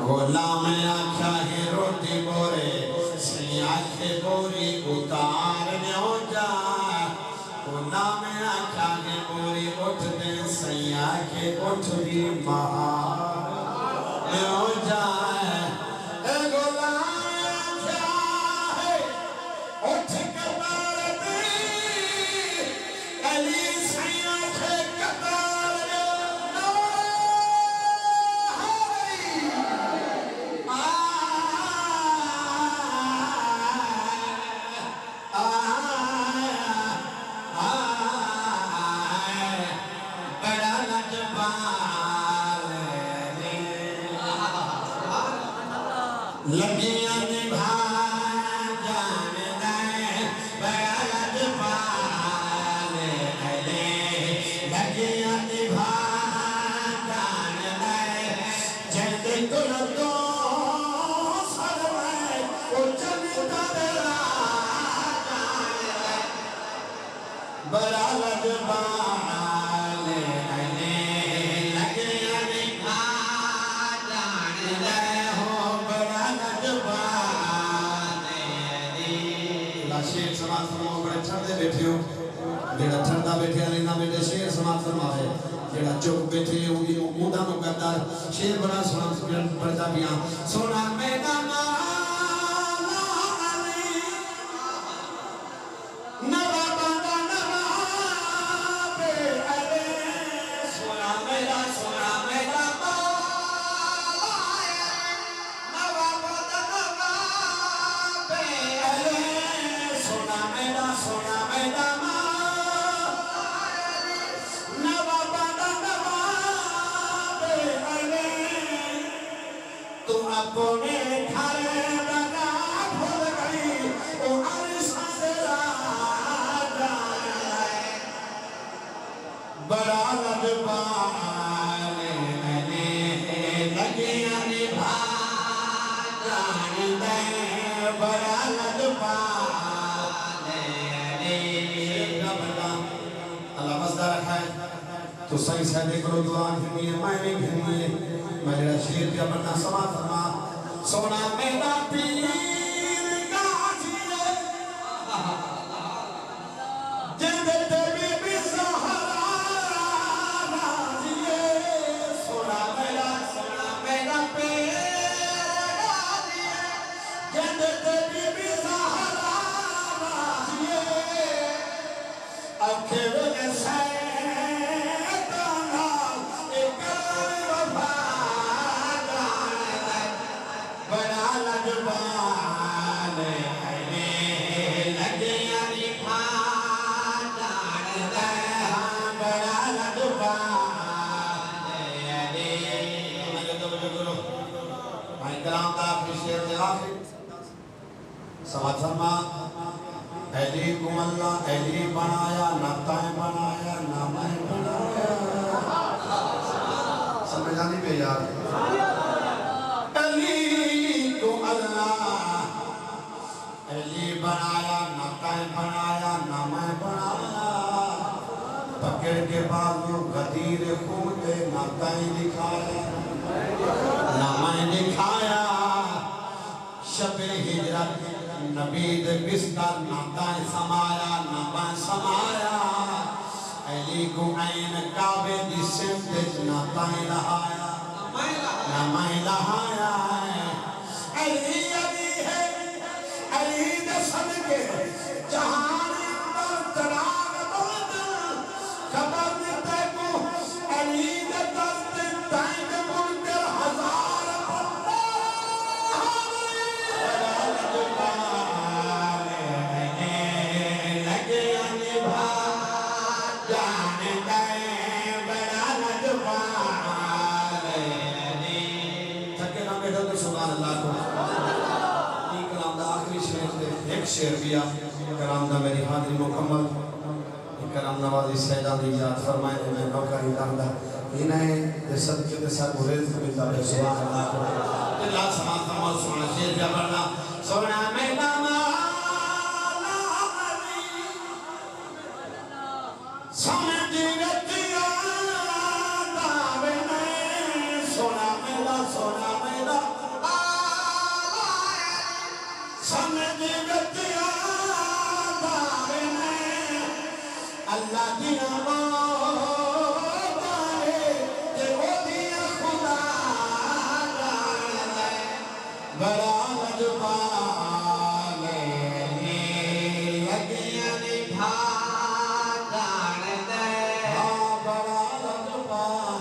غلام آکھا ہے روٹی بورے سیاہ کے بوری اتار نیو جا غلام آکھا ہے بوری اٹھ دے سیاہ کے اٹھ بھی مہار نیو جا اے غلام آکھا ہے اٹھ کر بار دی علی سیاہ کے قطار نیو لگیاں نبھا جان دائیں بڑا لجبال علی لگیاں نبھا جان دائیں جند کلتوں سروائے وہ جنتا درا جان دائیں بڑا لجبال علی لگیاں نبھا جان دائیں شیر سماعت فرماؤ بڑے چھڑ دے بیٹھے ہو جیڑا چھڑدہ بیٹھے علینا بیٹے شیر سماعت فرماؤ جیڑا چوک بیٹھے ہو مودہ مقدر شیر بڑا سنا پڑھتا بیاں سونا میدان اپنے گھر لگا بھول گئی وہ عرصہ سے جائے بڑا لجبال لگیاں نبھا جان دیں بڑا لجبال اللہ مزدہ رکھا ہے تو صحیح صحیح کرو دعا گھنی ہے میں نہیں گھنی ہے میں جڑا شیر کیا بڑھنا سما فرما سونا میرا پیر غازی ہے جند تبی بھی سہارا راضی ہے سونا میرا پیر غازی ہے جند تبی بھی سہارا راضی ہے اکھے وگے سائے کلام کا آخری شیر دے آخری سمجھ فرما علی کو اللہ علی بنایا نہ تائیں بنایا نہ میں بنایا سمجھانی پہ یار علی کو اللہ علی بنایا نہ تائیں بنایا نہ میں بنایا پکڑ کے بازو غدیر خون دے نہ تائیں دکھایا نہ میں دکھایا شب ہجرت نبی دے بستر نہ تائیں سمایا نہ میں سمایا علی کو عین کعبے دی سمت نہ تائیں لہایا نہ میں لہایا علی علی ہے علی دے صدقے جہان اندر چراغ بلد خبر دیتے کو علی دے دست تائیں دے منکر ہزار ایک شعر دیا کرام دا میری حاضری مکمل کرام نوازی سیدہ دی یاد فرمائے میں نوکری داندہ انہیں دے صدقے دے ساتھ بھولیز کبھی دارے سبحان اللہ اللہ سمان فرمال سبحان شیر بیا پڑھنا سبحان میں ناما سمجھ گتیا داوے میں سونا میرا سمجھ گتیا داوے میں اللہ دیا مانے کہ وہ دیا خدا جانے بڑا لجبالے لگیا نبھا جانے بڑا لجبالے